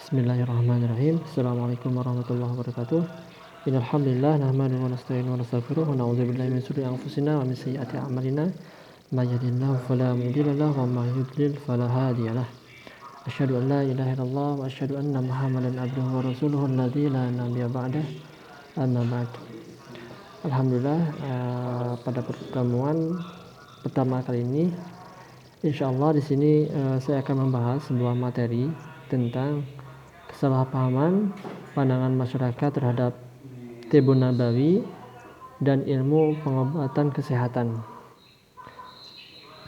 Bismillahirrahmanirrahim. Assalamualaikum warahmatullahi wabarakatuh. Innal hamdalillah nahmaduhu wa nasta'inuhu wa nastaghfiruh wa na'udzu billahi min shururi anfusina wa min sayyiati a'malina. May yahdihillahu fala mudilla lahu wa may yudlil fala hadiyalah. Asyhadu an la ilaha illallah wa asyhadu anna Muhammadan abduhu wa rasuluhu alladzi la nabiyya ba'dah. Amma ba'd. Alhamdulillah, pada pertemuan pertama kali ini insyaallah di sini saya akan membahas sebuah materi tentang kesalahpahaman pandangan masyarakat terhadap Tibbun Nabawi dan ilmu pengobatan kesehatan.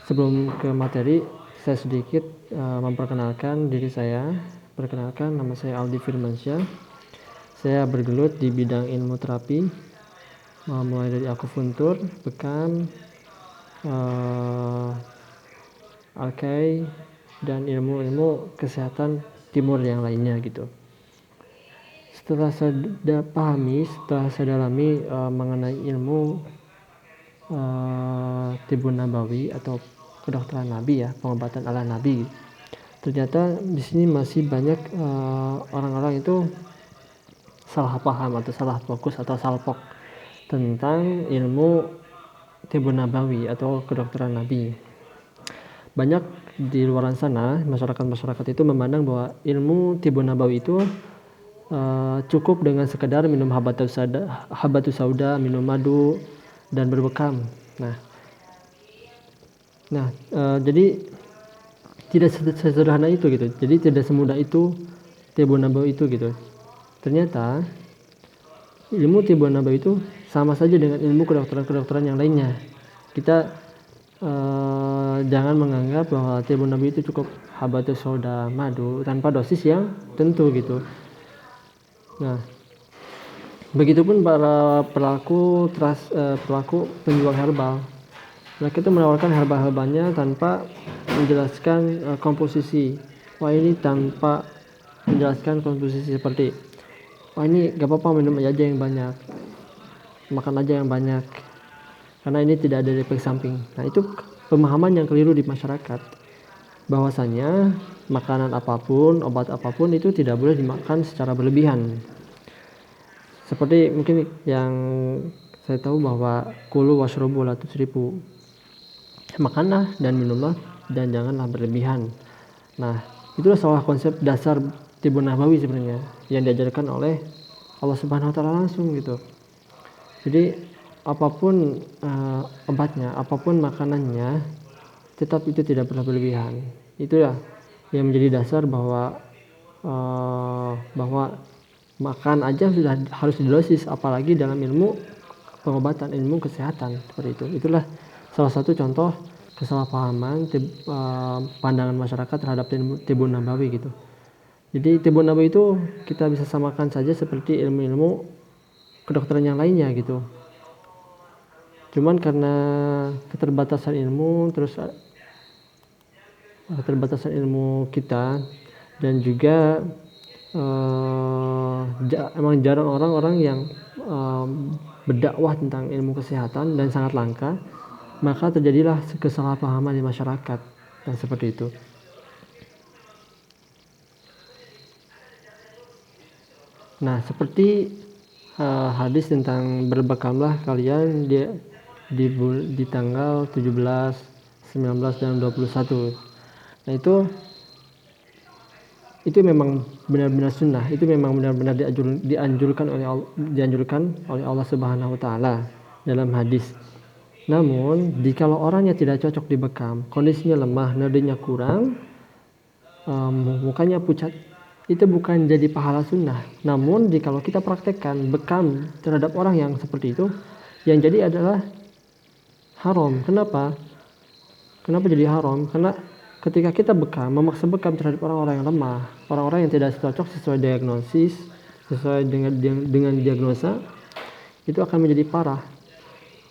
Sebelum ke materi, saya sedikit memperkenalkan diri saya. Perkenalkan, nama saya Aldi Firmansyah. Saya bergelut di bidang ilmu terapi, mulai dari akupuntur, bekam, alkai, dan ilmu-ilmu kesehatan timur yang lainnya gitu. Setelah saya pahami, setelah saya dalami mengenai ilmu Tibbun Nabawi atau kedokteran Nabi ya, pengobatan ala Nabi. Ternyata di sini masih banyak orang-orang itu salah paham atau salah fokus atau salpok tentang ilmu Tibbun Nabawi atau kedokteran Nabi. Banyak di luar sana masyarakat itu memandang bahwa ilmu Tibbun Nabawi itu cukup dengan sekedar minum habatus sauda, minum madu dan berbekam. Jadi tidak sesederhana itu gitu. Jadi tidak semudah itu Tibbun Nabawi itu gitu. Ternyata ilmu Tibbun Nabawi itu sama saja dengan ilmu kedokteran yang lainnya. Kita jangan menganggap bahwa Tibbun Nabawi itu cukup habatus sauda, madu tanpa dosis yang tentu gitu. Nah, begitupun para pelaku penjual herbal. Mereka itu menawarkan herbal-herbalnya tanpa menjelaskan komposisi. Wah, ini tanpa menjelaskan komposisi seperti, wah ini gak apa-apa minum aja yang banyak, makan aja yang banyak, karena ini tidak ada efek samping. Nah, itu pemahaman yang keliru di masyarakat, bahwasanya makanan apapun, obat apapun itu tidak boleh dimakan secara berlebihan. Seperti mungkin yang saya tahu bahwa kulu washrobu la tusrifu, makanlah dan minumlah dan janganlah berlebihan. Nah, itulah salah konsep dasar Tibbun Nabawi sebenarnya yang diajarkan oleh Allah Subhanahu wa taala langsung gitu. Jadi apapun obatnya, apapun makanannya, tetap itu tidak pernah berlebihan. Itulah yang menjadi dasar bahwa makan aja sudah harus didosis, apalagi dalam ilmu pengobatan, ilmu kesehatan seperti itu. Itulah salah satu contoh kesalahpahaman pandangan masyarakat terhadap Tibbun Nabawi gitu. Jadi Tibbun Nabawi itu kita bisa samakan saja seperti ilmu-ilmu kedokteran yang lainnya gitu. Cuman karena keterbatasan ilmu, terus keterbatasan ilmu kita, dan juga emang jarang orang-orang yang berdakwah tentang ilmu kesehatan dan sangat langka, maka terjadilah kesalahpahaman di masyarakat dan seperti itu. Nah, seperti hadis tentang berbekamlah kalian di tanggal 17, 19 dan 21. Nah, itu memang benar-benar sunnah, itu memang benar-benar dianjurkan oleh Allah Subhanahu wa taala dalam hadis. Namun, jikalau orangnya tidak cocok dibekam, kondisinya lemah, nadinya kurang, mukanya pucat, itu bukan jadi pahala sunnah. Namun, jikalau kita praktekkan bekam terhadap orang yang seperti itu, yang jadi adalah haram. Kenapa jadi haram? Karena ketika kita memaksa bekam terhadap orang-orang yang lemah, orang-orang yang tidak cocok sesuai diagnosis, sesuai dengan diagnosa, itu akan menjadi parah,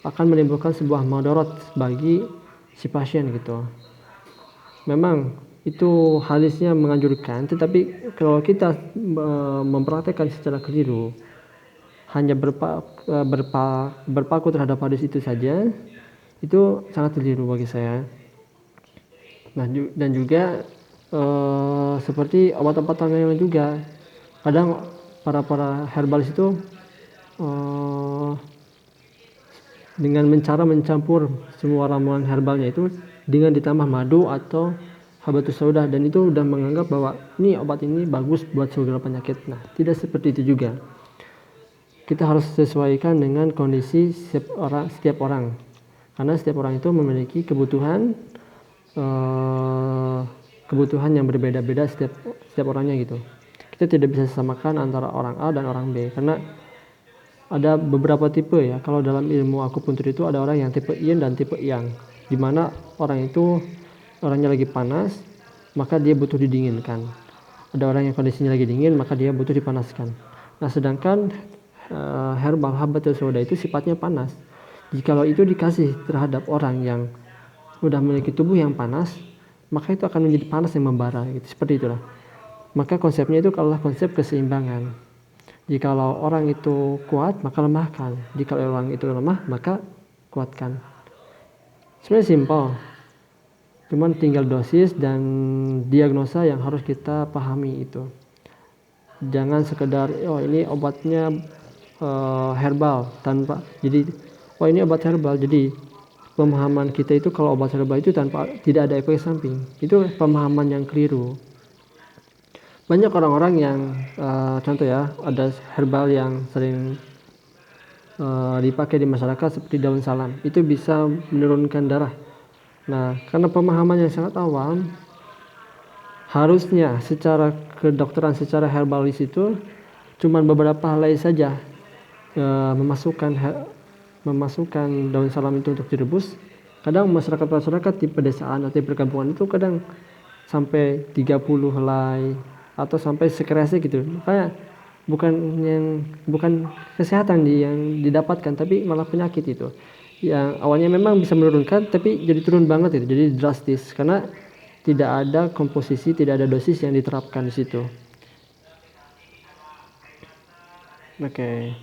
akan menimbulkan sebuah madarat bagi si pasien gitu. Memang itu hadisnya menganjurkan, tetapi kalau kita mempraktekkan secara keliru, hanya berpaku terhadap hadis itu saja, itu sangat keliru bagi saya. Nah, dan juga seperti obat-obatan yang lain juga. Kadang para herbalis itu dengan mencampur semua ramuan herbalnya itu dengan ditambah madu atau habatus sauda, dan itu udah menganggap bahwa ini obat ini bagus buat segala penyakit. Nah, tidak seperti itu juga. Kita harus sesuaikan dengan kondisi setiap orang. Karena setiap orang itu memiliki kebutuhan yang berbeda-beda setiap orangnya gitu. Kita tidak bisa samakan antara orang A dan orang B, karena ada beberapa tipe ya. Kalau dalam ilmu akupuntur itu ada orang yang tipe yin dan tipe yang, dimana orang itu orangnya lagi panas maka dia butuh didinginkan. Ada orang yang kondisinya lagi dingin maka dia butuh dipanaskan. Nah, sedangkan herbal habatus sauda itu sifatnya panas. Jikalau itu dikasih terhadap orang yang udah memiliki tubuh yang panas, maka itu akan menjadi panas yang membara gitu. Seperti itulah. Maka konsepnya itu adalah konsep keseimbangan. Jikalau orang itu kuat, maka lemahkan. Jikalau orang itu lemah, maka kuatkan. Sebenarnya simpel. Cuman tinggal dosis dan diagnosa yang harus kita pahami itu. Jangan sekedar ini obatnya herbal tanpa, jadi ini obat herbal, jadi pemahaman kita itu kalau obat herbal itu tidak ada efek samping. Itu pemahaman yang keliru. Banyak orang-orang yang contoh ya, ada herbal yang sering dipakai di masyarakat seperti daun salam, itu bisa menurunkan darah. Nah, karena pemahaman yang sangat awam, harusnya secara kedokteran, secara herbalis itu cuma beberapa helai saja memasukkan daun salam itu untuk direbus. Kadang masyarakat di pedesaan atau di perkampungan itu kadang sampai 30 helai atau sampai sekeresnya gitu. Makanya bukan kesehatan yang didapatkan, tapi malah penyakit itu. Yang awalnya memang bisa menurunkan tapi jadi turun banget itu, jadi drastis karena tidak ada komposisi, tidak ada dosis yang diterapkan di situ. Oke.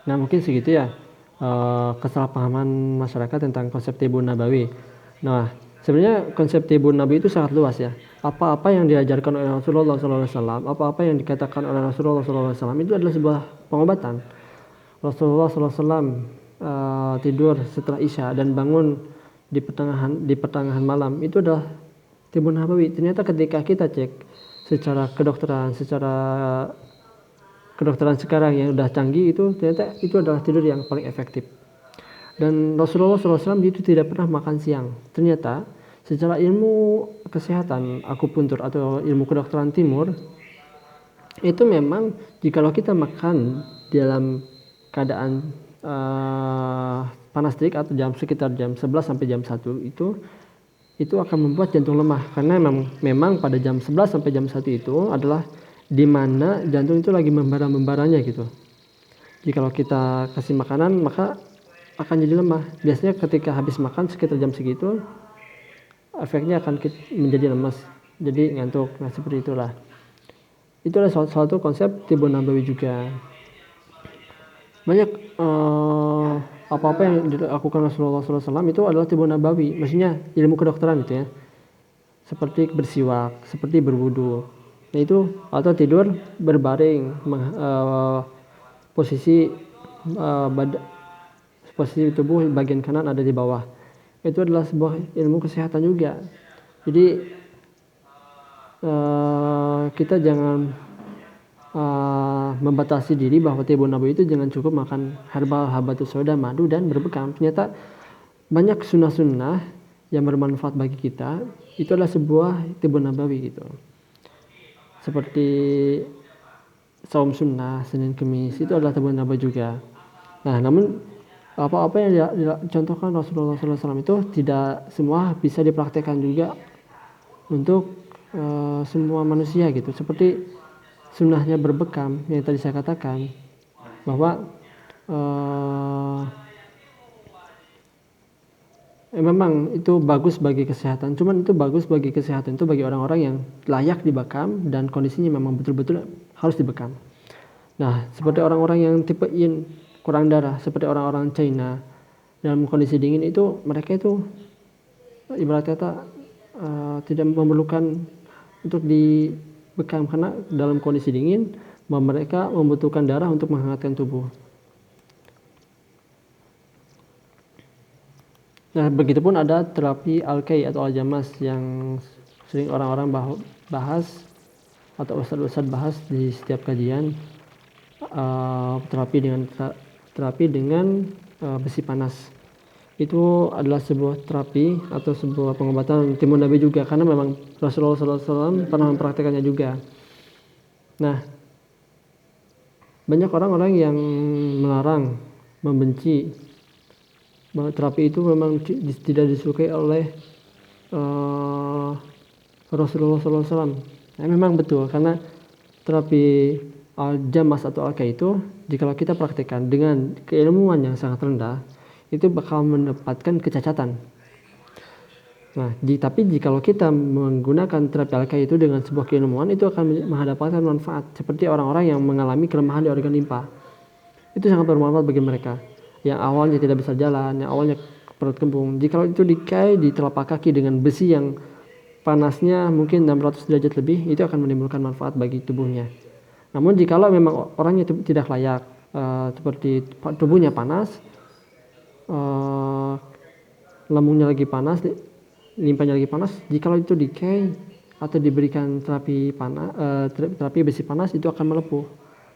Nah, mungkin segitu ya kesalahpahaman masyarakat tentang konsep Tibun Nabawi. Nah, sebenarnya konsep Tibun Nabawi itu sangat luas ya. Apa-apa yang diajarkan oleh Rasulullah SAW, apa-apa yang dikatakan oleh Rasulullah SAW itu adalah sebuah pengobatan. Rasulullah SAW tidur setelah Isya dan bangun di pertengahan malam, itu adalah Tibun Nabawi. Ternyata ketika kita cek secara kedokteran sekarang yang udah canggih, itu ternyata itu adalah tidur yang paling efektif. Dan Rasulullah SAW itu tidak pernah makan siang. Ternyata secara ilmu kesehatan akupuntur atau ilmu kedokteran timur, itu memang jikalau kita makan dalam keadaan panas terik atau sekitar jam 11 sampai jam 1 itu akan membuat jantung lemah, karena memang pada jam 11 sampai jam 1 itu adalah di mana jantung itu lagi membara-membaranya gitu. Jikalau kita kasih makanan maka akan jadi lemah. Biasanya ketika habis makan sekitar jam segitu, efeknya akan menjadi lemas, jadi ngantuk. Nah, seperti itulah. Itu adalah salah satu konsep Tibun Nabawi juga. Banyak apa-apa yang dilakukan Rasulullah SAW itu adalah Tibun Nabawi, maksudnya ilmu kedokteran itu ya. Seperti bersiwak, seperti berwudu. Nah, itu atau tidur berbaring, posisi tubuh bagian kanan ada di bawah. Itu adalah sebuah ilmu kesehatan juga. Jadi kita jangan membatasi diri bahwa Tibun Nabawi itu jangan cukup makan herbal, habatus sauda, madu dan berbekam. Ternyata banyak sunnah-sunnah yang bermanfaat bagi kita, itu adalah sebuah Tibun Nabawi gitu. Seperti saum sunnah Senin Kemis, itu adalah Tibun Nabawi juga. Nah, namun apa-apa yang dicontohkan Rasulullah SAW itu tidak semua bisa dipraktekkan juga untuk semua manusia gitu. Seperti sunnahnya berbekam yang tadi saya katakan, bahwa memang itu bagus bagi kesehatan, cuman itu bagus bagi kesehatan itu bagi orang-orang yang layak dibekam dan kondisinya memang betul-betul harus dibekam. Nah, seperti orang-orang yang tipe yin, kurang darah, seperti orang-orang China, dalam kondisi dingin itu mereka itu ibarat kata tidak memerlukan untuk dibekam, karena dalam kondisi dingin mereka membutuhkan darah untuk menghangatkan tubuh. Nah, begitupun ada terapi Al-Kay atau Al-Jamas yang sering orang-orang bahas atau ustadz-ustadz bahas di setiap kajian. Terapi dengan besi panas itu adalah sebuah terapi atau sebuah pengobatan timun Nabi juga, karena memang Rasulullah SAW pernah mempraktekannya juga. Nah, banyak orang-orang yang melarang, membenci bahwa terapi itu memang tidak disukai oleh Rasulullah SAW. Nah, memang betul, karena terapi Al-Jamas atau Al-Kay itu jika kita praktekkan dengan keilmuan yang sangat rendah, itu bakal mendapatkan kecacatan. Nah, tapi jika kita menggunakan terapi Al-Kay itu dengan sebuah keilmuan, itu akan mendapatkan manfaat seperti orang-orang yang mengalami kelemahan di organ limpa. Itu sangat bermanfaat bagi mereka yang awalnya tidak bisa jalan, yang awalnya perut kembung. Jika itu dikai di telapak kaki dengan besi yang panasnya mungkin 600 derajat lebih, itu akan menimbulkan manfaat bagi tubuhnya. Namun jika memang orangnya tidak layak, seperti tubuhnya panas, lambungnya lagi panas, limpanya lagi panas, jika itu dikai atau diberikan terapi besi panas, itu akan melepuh.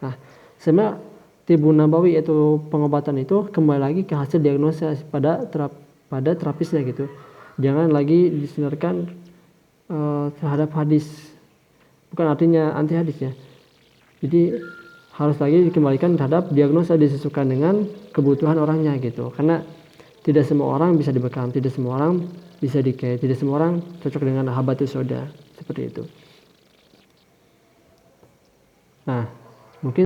Nah, sebenarnya Tibun Nabawi itu pengobatan itu kembali lagi ke hasil diagnosa pada terapisnya gitu. Jangan lagi disandarkan terhadap hadis, bukan artinya anti hadis ya. Jadi harus lagi dikembalikan terhadap diagnosa disesuaikan dengan kebutuhan orangnya gitu. Karena tidak semua orang bisa dibekam, tidak semua orang bisa dikai, tidak semua orang cocok dengan habatus sauda seperti itu. Nah, mungkin